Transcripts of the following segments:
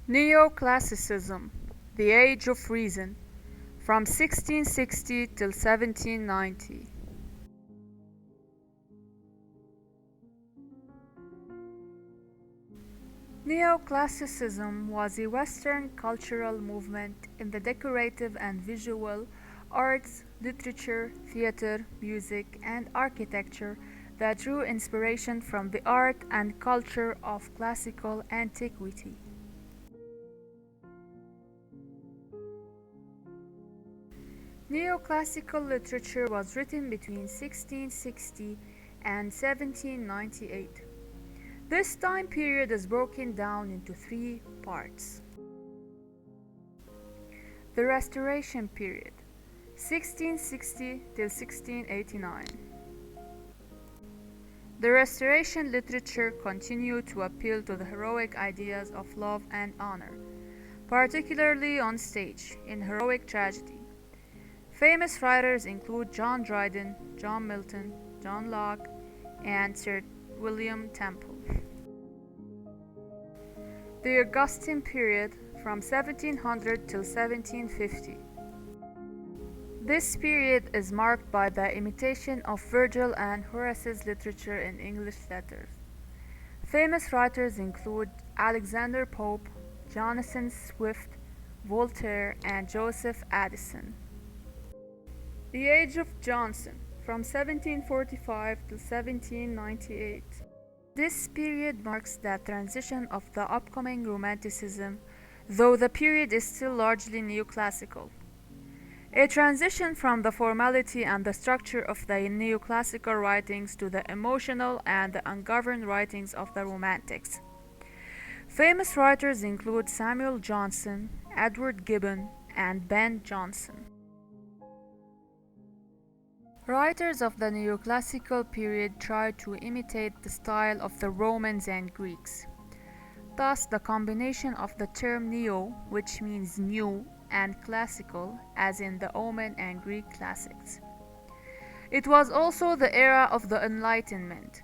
Neoclassicism, the Age of Reason, from 1660 till 1790. Neoclassicism was a Western cultural movement in the decorative and visual arts, literature, theater, music, and architecture that drew inspiration from the art and culture of classical antiquity. Neoclassical literature was written between 1660 and 1798. This time period is broken down into three parts. The Restoration period, 1660 till 1689. The Restoration literature continued to appeal to the heroic ideas of love and honor, particularly on stage, in heroic tragedy. Famous writers include John Dryden, John Milton, John Locke, and Sir William Temple. The Augustan period, from 1700 till 1750. This period is marked by the imitation of Virgil and Horace's literature in English letters. Famous writers include Alexander Pope, Jonathan Swift, Voltaire, and Joseph Addison. The Age of Johnson, from 1745 to 1798. This period marks the transition of the upcoming Romanticism, though the period is still largely neoclassical. A transition from the formality and the structure of the neoclassical writings to the emotional and the ungoverned writings of the Romantics. Famous writers include Samuel Johnson, Edward Gibbon, and Ben Jonson. Writers of the neoclassical period tried to imitate the style of the Romans and Greeks. Thus, the combination of the term neo, which means new, and classical, as in the Roman and Greek classics. It was also the era of the Enlightenment,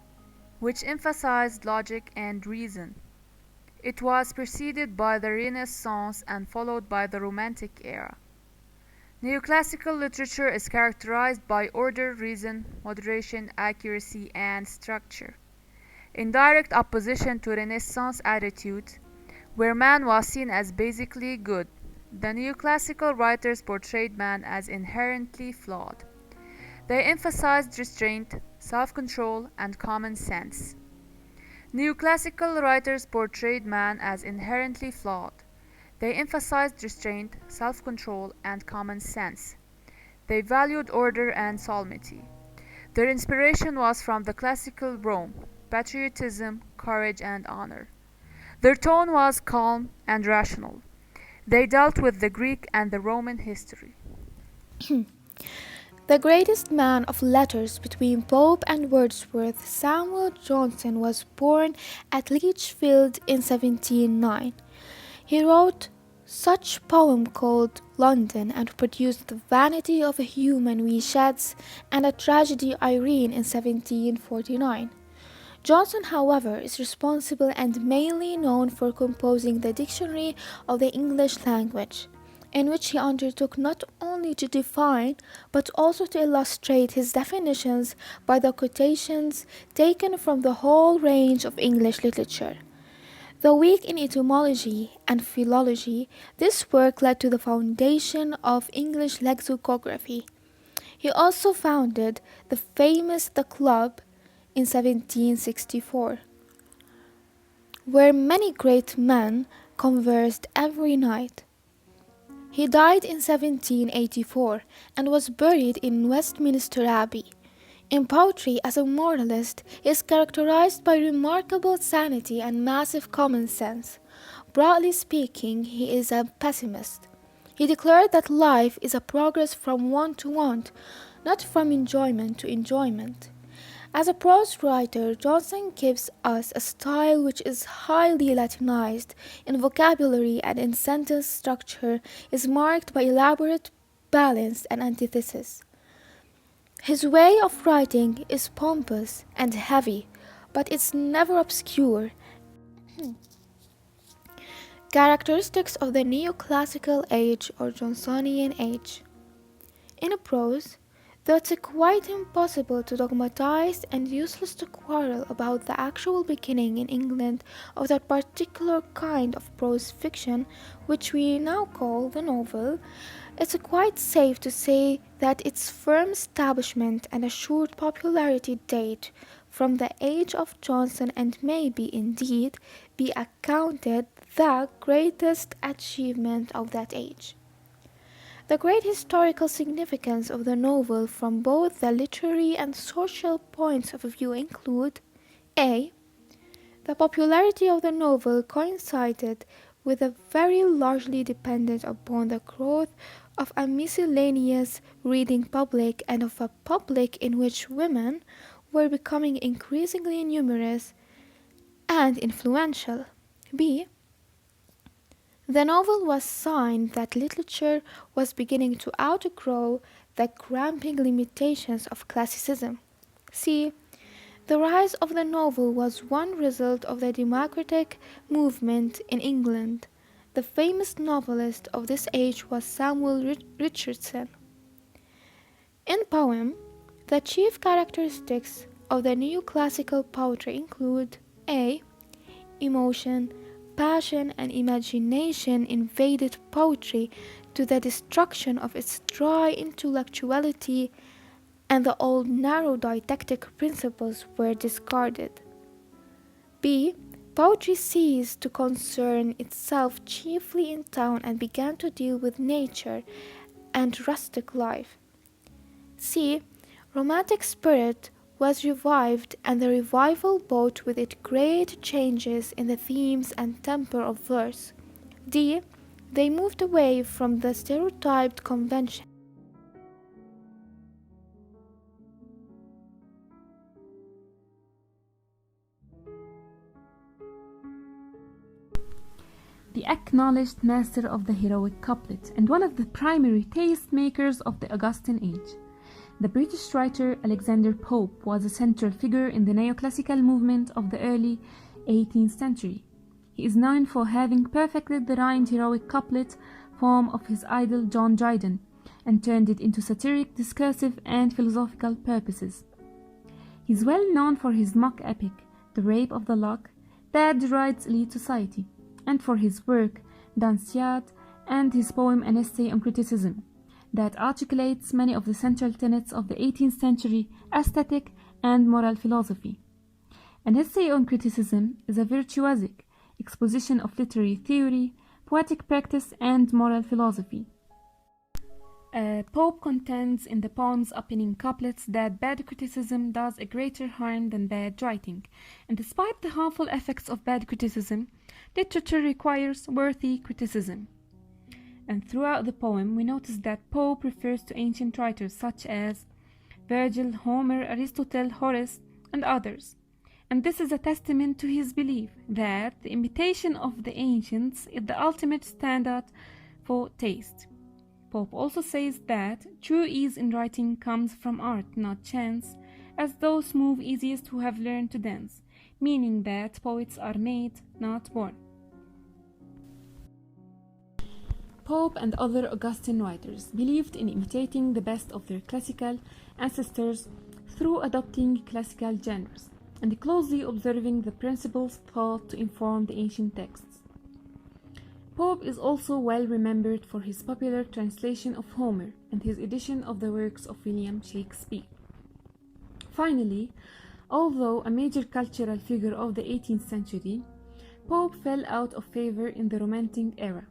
which emphasized logic and reason. It was preceded by the Renaissance and followed by the Romantic era. Neoclassical literature is characterized by order, reason, moderation, accuracy, and structure, in direct opposition to Renaissance attitudes, where man was seen as basically good. The neoclassical writers portrayed man as inherently flawed. They emphasized restraint, self-control, and common sense. Neoclassical writers portrayed man as inherently flawed. They emphasized restraint, self-control, and common sense. They valued order and solemnity. Their inspiration was from the classical Rome, patriotism, courage, and honor. Their tone was calm and rational. They dealt with the Greek and the Roman history. The greatest man of letters between Pope and Wordsworth, Samuel Johnson, was born at Lichfield in 1709. He wrote such poem called London and produced The Vanity of a Human We Sheds and a tragedy Irene in 1749. Johnson, however, is responsible and mainly known for composing the Dictionary of the English Language, in which he undertook not only to define but also to illustrate his definitions by the quotations taken from the whole range of English literature. Though weak in etymology and philology, this work led to the foundation of English lexicography. He also founded the famous The Club in 1764, where many great men conversed every night. He died in 1784 and was buried in Westminster Abbey. In poetry, as a moralist, he is characterized by remarkable sanity and massive common sense. Broadly speaking, he is a pessimist. He declared that life is a progress from want to want, not from enjoyment to enjoyment. As a prose writer, Johnson gives us a style which is highly Latinized in vocabulary and in sentence structure, is marked by elaborate balance and antithesis. His way of writing is pompous and heavy, but it's never obscure. Characteristics of the Neoclassical Age or Johnsonian Age. In prose, though it's quite impossible to dogmatize and useless to quarrel about the actual beginning in England of that particular kind of prose fiction which we now call the novel, it's quite safe to say that its firm establishment and assured popularity date from the age of Johnson and may be indeed be accounted the greatest achievement of that age. The great historical significance of the novel from both the literary and social points of view include a. The popularity of the novel coincided with a very largely dependent upon the growth of a miscellaneous reading public and of a public in which women were becoming increasingly numerous and influential. B. The novel was a sign that literature was beginning to outgrow the cramping limitations of classicism. C. The rise of the novel was one result of the democratic movement in England. The famous novelist of this age was Samuel Richardson. In poem, the chief characteristics of the neoclassical poetry include a. Emotion, passion, and imagination invaded poetry to the destruction of its dry intellectuality, and the old narrow didactic principles were discarded. B. Poetry ceased to concern itself chiefly in town and began to deal with nature and rustic life. C. Romantic spirit was revived, and the revival brought with it great changes in the themes and temper of verse. D. They moved away from the stereotyped convention. The acknowledged master of the heroic couplet and one of the primary tastemakers of the Augustan age. The British writer Alexander Pope was a central figure in the neoclassical movement of the early 18th century. He is known for having perfected the rhymed heroic couplet form of his idol John Dryden and turned it into satiric, discursive, and philosophical purposes. He is well known for his mock epic, The Rape of the Lock, that derides elite society, and for his work, Danciat, and his poem An Essay on Criticism, that articulates many of the central tenets of the 18th century aesthetic and moral philosophy. An Essay on Criticism is a virtuosic exposition of literary theory, poetic practice, and moral philosophy. Pope contends in the poem's opening couplets that bad criticism does a greater harm than bad writing, and despite the harmful effects of bad criticism, literature requires worthy criticism. And throughout the poem, we notice that Pope refers to ancient writers such as Virgil, Homer, Aristotle, Horace, and others. And this is a testament to his belief that the imitation of the ancients is the ultimate standard for taste. Pope also says that true ease in writing comes from art, not chance, as those move easiest who have learned to dance, meaning that poets are made, not born. Pope and other Augustan writers believed in imitating the best of their classical ancestors through adopting classical genres and closely observing the principles thought to inform the ancient texts. Pope is also well remembered for his popular translation of Homer and his edition of the works of William Shakespeare. Finally, although a major cultural figure of the 18th century, Pope fell out of favor in the Romantic era,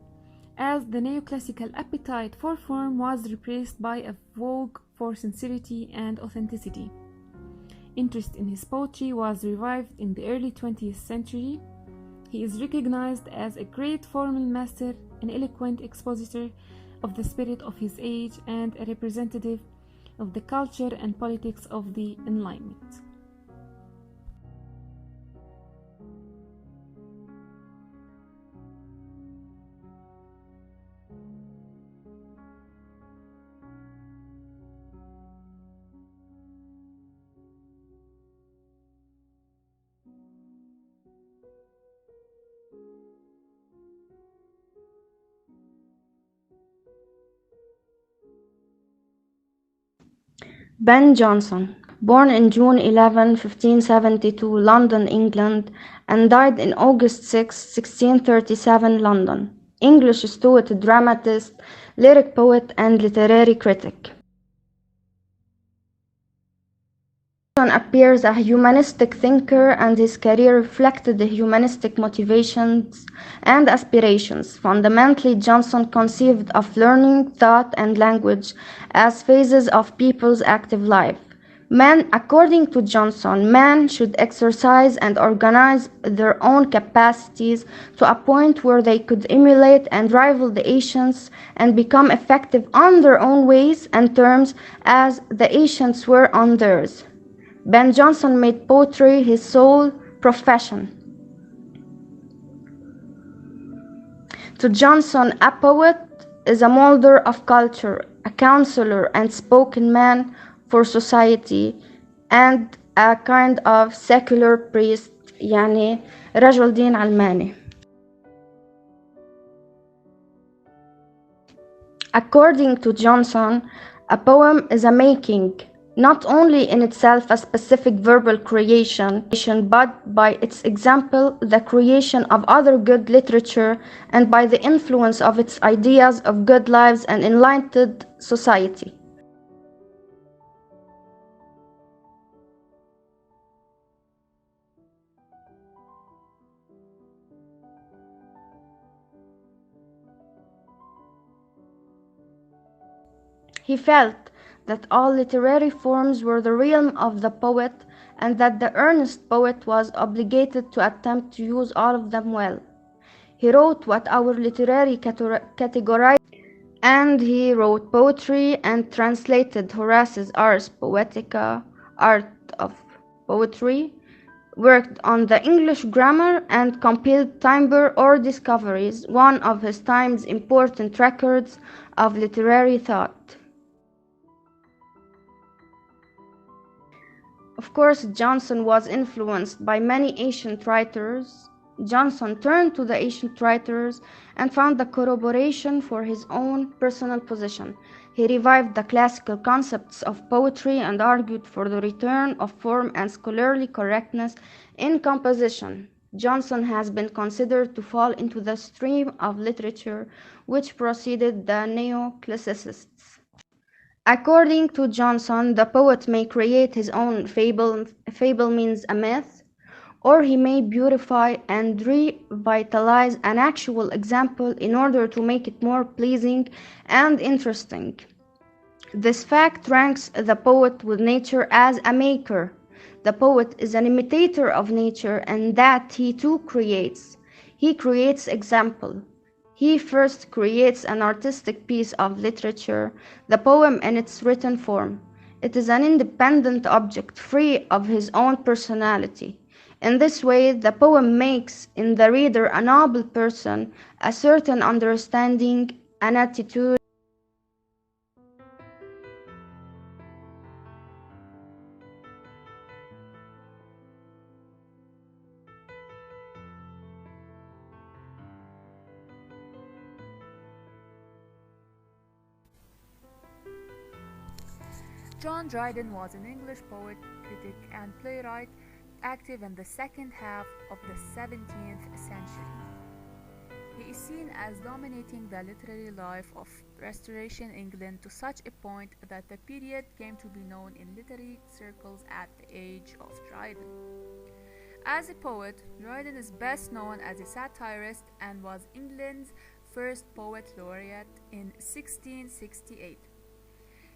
as the neoclassical appetite for form was replaced by a vogue for sincerity and authenticity. Interest in his poetry was revived in the early 20th century. He is recognized as a great formal master, an eloquent expositor of the spirit of his age, and a representative of the culture and politics of the Enlightenment. Ben Jonson, born in June 11, 1572, London, England, and died in August 6, 1637, London. English stoic dramatist, lyric poet, and literary critic. Johnson appears a humanistic thinker, and his career reflected the humanistic motivations and aspirations. Fundamentally, Johnson conceived of learning, thought, and language as phases of people's active life. According to Johnson, man should exercise and organize their own capacities to a point where they could emulate and rival the ancients and become effective on their own ways and terms as the ancients were on theirs. Ben Jonson made poetry his sole profession. To Johnson, a poet is a molder of culture, a counselor and spoken man for society, and a kind of secular priest, يعني رجل دين علماني. According to Johnson, a poem is a making, not only in itself a specific verbal creation, but by its example, the creation of other good literature, and by the influence of its ideas of good lives and enlightened society. He felt that all literary forms were the realm of the poet, and that the earnest poet was obligated to attempt to use all of them well. He wrote what our literary categorized, and he wrote poetry and translated Horace's Ars Poetica, Art of Poetry, worked on the English grammar, and compiled Timber or Discoveries, one of his time's important records of literary thought. Of course, Johnson was influenced by many ancient writers. Johnson turned to the ancient writers and found the corroboration for his own personal position. He revived the classical concepts of poetry and argued for the return of form and scholarly correctness in composition. Johnson has been considered to fall into the stream of literature which preceded the Neoclassicists. According to Johnson, the poet may create his own fable. Fable means a myth, or he may beautify and revitalize an actual example in order to make it more pleasing and interesting. This fact ranks the poet with nature as a maker. The poet is an imitator of nature, and that he too creates. He creates example. He first creates an artistic piece of literature, the poem in its written form. It is an independent object, free of his own personality. In this way, the poem makes in the reader a noble person, a certain understanding, an attitude. John Dryden was an English poet, critic, and playwright active in the second half of the 17th century. He is seen as dominating the literary life of Restoration England to such a point that the period came to be known in literary circles as the Age of Dryden. As a poet, Dryden is best known as a satirist and was England's first poet laureate in 1668.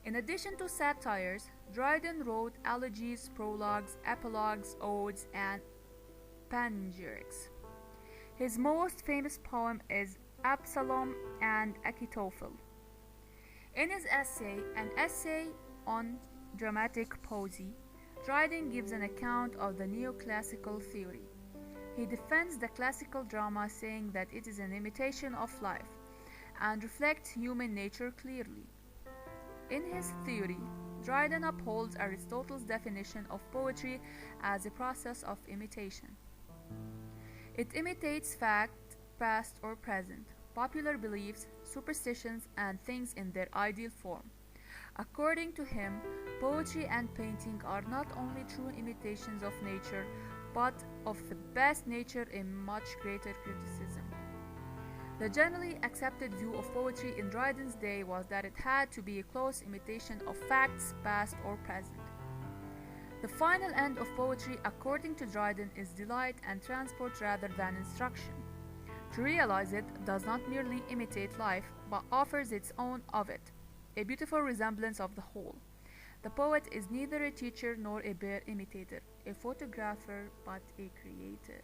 In addition to satires, Dryden wrote elegies, prologues, epilogues, odes, and panegyrics. His most famous poem is Absalom and Achitophel. In his essay, An Essay on Dramatic Poesy, Dryden gives an account of the neoclassical theory. He defends the classical drama, saying that it is an imitation of life and reflects human nature clearly. In his theory, Dryden upholds Aristotle's definition of poetry as a process of imitation. It imitates fact, past or present, popular beliefs, superstitions, and things in their ideal form. According to him, poetry and painting are not only true imitations of nature, but of the best nature in much greater criticism. The generally accepted view of poetry in Dryden's day was that it had to be a close imitation of facts, past or present. The final end of poetry, according to Dryden, is delight and transport rather than instruction. To realize it does not merely imitate life, but offers its own of it, a beautiful resemblance of the whole. The poet is neither a teacher nor a bare imitator, a photographer, but a creator.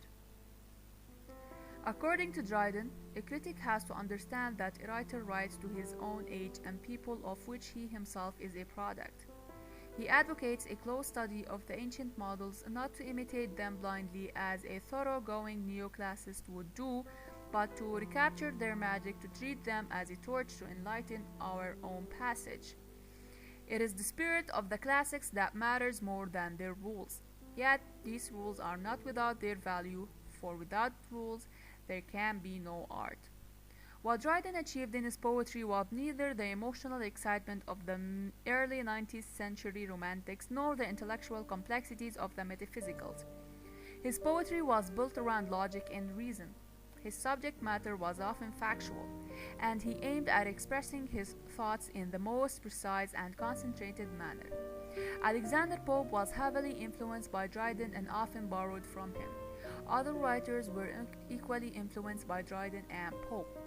According to Dryden, a critic has to understand that a writer writes to his own age and people of which he himself is a product. He advocates a close study of the ancient models, not to imitate them blindly as a thoroughgoing neoclassicist would do, but to recapture their magic, to treat them as a torch to enlighten our own passage. It is the spirit of the classics that matters more than their rules. Yet these rules are not without their value, for without rules there can be no art. What Dryden achieved in his poetry was neither the emotional excitement of the early 19th century romantics nor the intellectual complexities of the metaphysicals. His poetry was built around logic and reason. His subject matter was often factual, and he aimed at expressing his thoughts in the most precise and concentrated manner. Alexander Pope was heavily influenced by Dryden and often borrowed from him. Other writers were equally influenced by Dryden and Pope.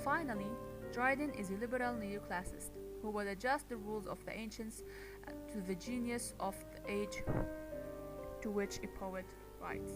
Finally, Dryden is a liberal neoclassicist who will adjust the rules of the ancients to the genius of the age to which a poet writes.